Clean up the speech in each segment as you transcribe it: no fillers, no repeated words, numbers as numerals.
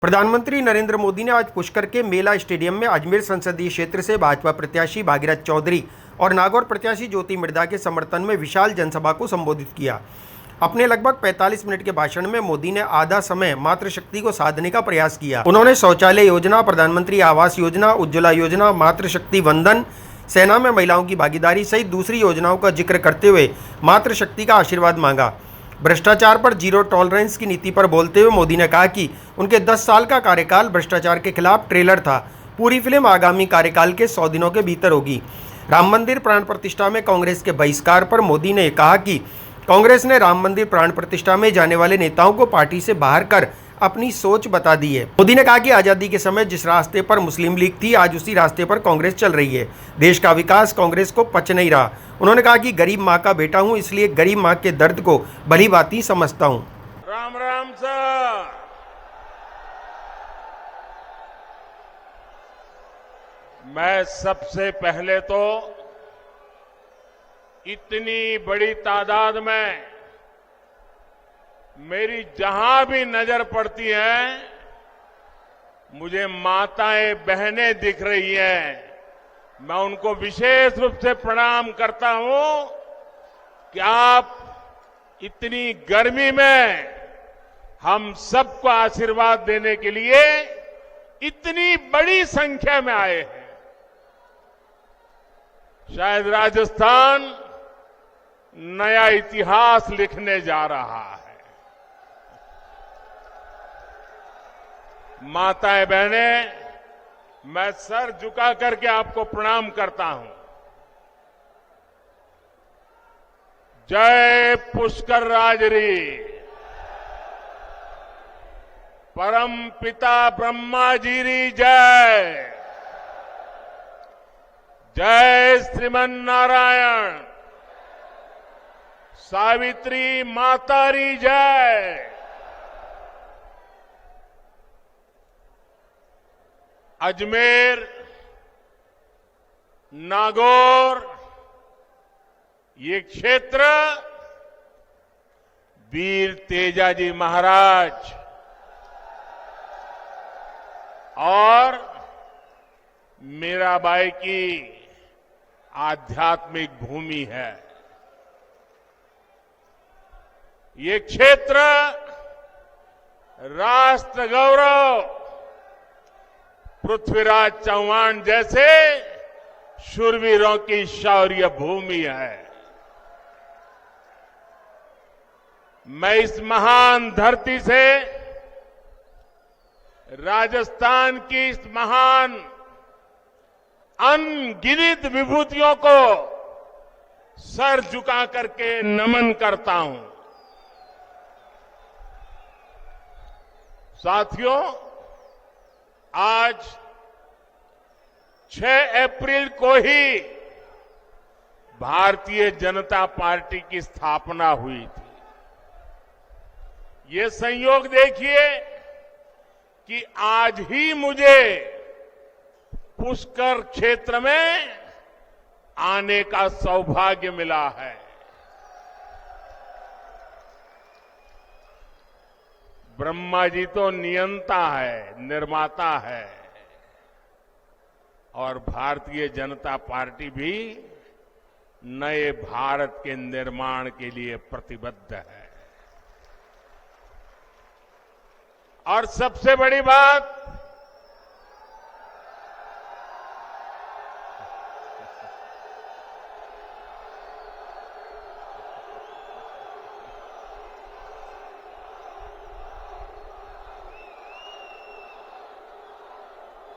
प्रधानमंत्री नरेंद्र मोदी ने आज पुष्कर के मेला स्टेडियम में अजमेर संसदीय क्षेत्र से भाजपा प्रत्याशी भागीरथ चौधरी और नागौर प्रत्याशी ज्योति मिर्धा के समर्थन में विशाल जनसभा को संबोधित किया। अपने लगभग 45 मिनट के भाषण में मोदी ने आधा समय मातृशक्ति को साधने का प्रयास किया। उन्होंने शौचालय योजना, प्रधानमंत्री आवास योजना, उज्ज्वला योजना, मातृशक्ति वंदन, सेना में महिलाओं की भागीदारी सहित दूसरी योजनाओं का जिक्र करते हुए मातृशक्ति का आशीर्वाद मांगा। भ्रष्टाचार पर जीरो टॉलरेंस की नीति पर बोलते हुए मोदी ने कहा कि उनके 10 साल का कार्यकाल भ्रष्टाचार के खिलाफ ट्रेलर था। पूरी फिल्म आगामी कार्यकाल के 100 दिनों के भीतर होगी। राम मंदिर प्राण प्रतिष्ठा में कांग्रेस के बहिष्कार पर मोदी ने कहा कि कांग्रेस ने राम मंदिर प्राण प्रतिष्ठा में जाने वाले नेताओं को पार्टी से बाहर कर अपनी सोच बता दी है। मोदी ने कहा कि आज़ादी के समय जिस रास्ते पर मुस्लिम लीग थी, आज उसी रास्ते पर कांग्रेस चल रही है। देश का विकास कांग्रेस को पच नहीं रहा। उन्होंने कहा कि गरीब माँ का बेटा हूं, इसलिए गरीब माँ के दर्द को भली भांति समझता हूं। राम राम सर। मैं सबसे पहले तो इतनी बड़ी तादाद में मेरी जहां भी नजर पड़ती है मुझे माताएं बहनें दिख रही हैं। मैं उनको विशेष रूप से प्रणाम करता हूं कि आप इतनी गर्मी में हम सबको आशीर्वाद देने के लिए इतनी बड़ी संख्या में आए हैं। शायद राजस्थान नया इतिहास लिखने जा रहा है। माताएं बहनें, मैं सर झुका करके आपको प्रणाम करता हूं। जय पुष्कर राजरी। परम पिता ब्रह्मा जी री जय। जय श्रीमन नारायण। सावित्री माता री जय। अजमेर, नागौर, ये क्षेत्र वीर तेजाजी महाराज और मीराबाई की आध्यात्मिक भूमि है। ये क्षेत्र राष्ट्र गौरव पृथ्वीराज चौहान जैसे शूरवीरों की शौर्य भूमि है। मैं इस महान धरती से राजस्थान की इस महान अनगिनत विभूतियों को सर झुका करके नमन करता हूं। साथियों, आज 6 अप्रैल को ही भारतीय जनता पार्टी की स्थापना हुई थी। ये संयोग देखिए कि आज ही मुझे पुष्कर क्षेत्र में आने का सौभाग्य मिला है। ब्रह्मा जी तो नियंता है, निर्माता है, और भारतीय जनता पार्टी भी नए भारत के निर्माण के लिए प्रतिबद्ध है। और सबसे बड़ी बात,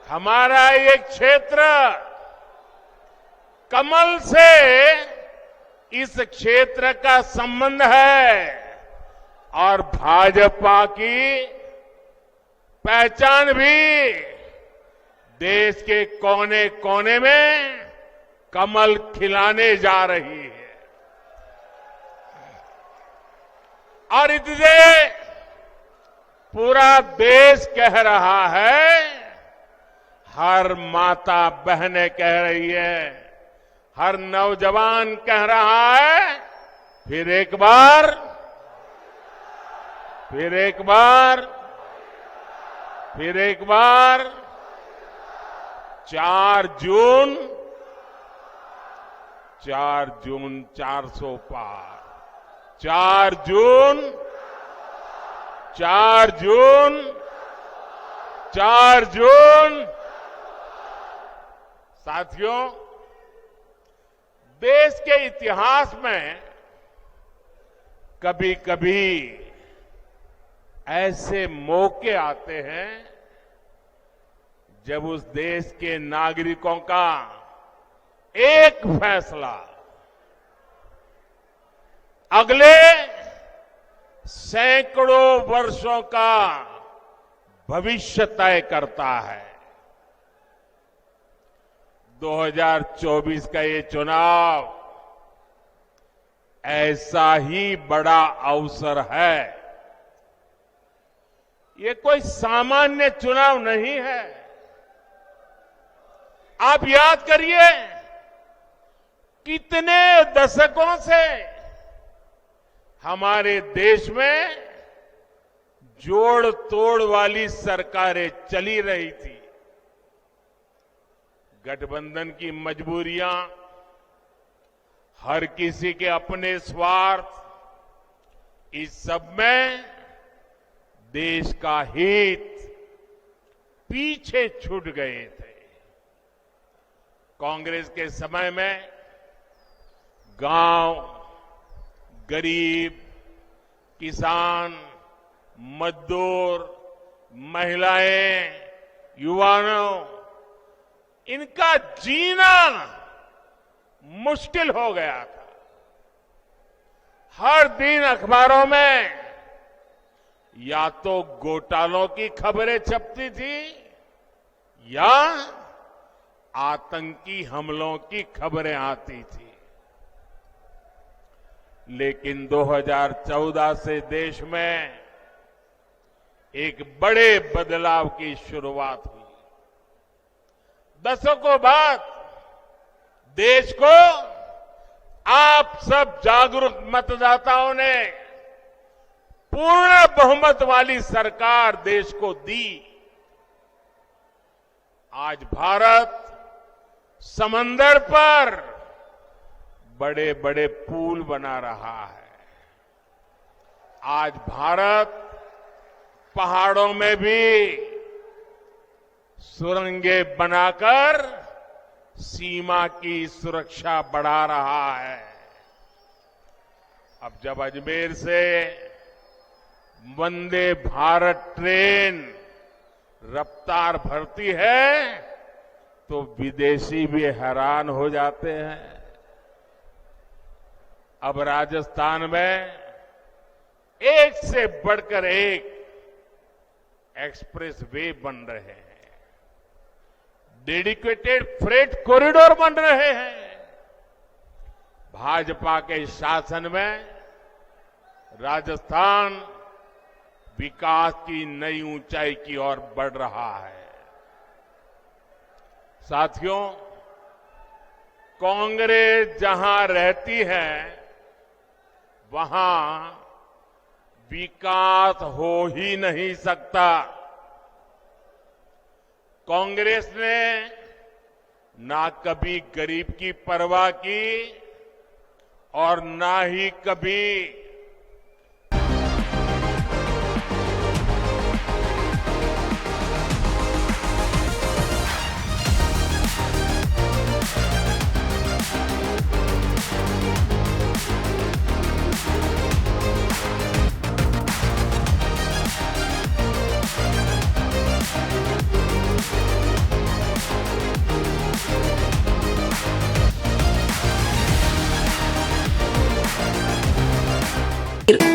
हमारा ये क्षेत्र कमल से इस क्षेत्र का संबंध है और भाजपा की पहचान भी देश के कोने कोने में कमल खिलाने जा रही है। और इसलिए पूरा देश कह रहा है, हर माता बहनें कह रही है, हर नौजवान कह रहा है, फिर एक बार फिर एक बार 4 जून 400 पार। 4 जून 4 जून 4 जून। साथियों, देश के इतिहास में कभी कभी ऐसे मौके आते हैं जब उस देश के नागरिकों का एक फैसला अगले सैकड़ों वर्षों का भविष्य तय करता है। 2024 का ये चुनाव ऐसा ही बड़ा अवसर है। ये कोई सामान्य चुनाव नहीं है। आप याद करिए, कितने दशकों से हमारे देश में जोड़ तोड़ वाली सरकारें चली रही थी। गठबंधन की मजबूरियां, हर किसी के अपने स्वार्थ, इस सब में देश का हित पीछे छूट गए थे। कांग्रेस के समय में गांव, गरीब, किसान, मजदूर, महिलाएं, युवाओं, इनका जीना मुश्किल हो गया था। हर दिन अखबारों में या तो घोटालों की खबरें छपती थी या आतंकी हमलों की खबरें आती थी। लेकिन 2014 से देश में एक बड़े बदलाव की शुरुआत हुई। दशकों बाद देश को आप सब जागरूक मतदाताओं ने पूर्ण बहुमत वाली सरकार देश को दी। आज भारत समंदर पर बड़े बड़े पुल बना रहा है। आज भारत पहाड़ों में भी सुरंगें बनाकर सीमा की सुरक्षा बढ़ा रहा है। अब जब अजमेर से वंदे भारत ट्रेन रफ्तार भरती है तो विदेशी भी हैरान हो जाते हैं। अब राजस्थान में एक से बढ़कर एक एक्सप्रेस वे बन रहे हैं, डेडिकेटेड फ्रेट कॉरिडोर बन रहे हैं। भाजपा के शासन में राजस्थान विकास की नई ऊंचाई की ओर बढ़ रहा है। साथियों, कांग्रेस जहां रहती है वहां विकास हो ही नहीं सकता। कांग्रेस ने ना कभी गरीब की परवाह की और ना ही कभी ir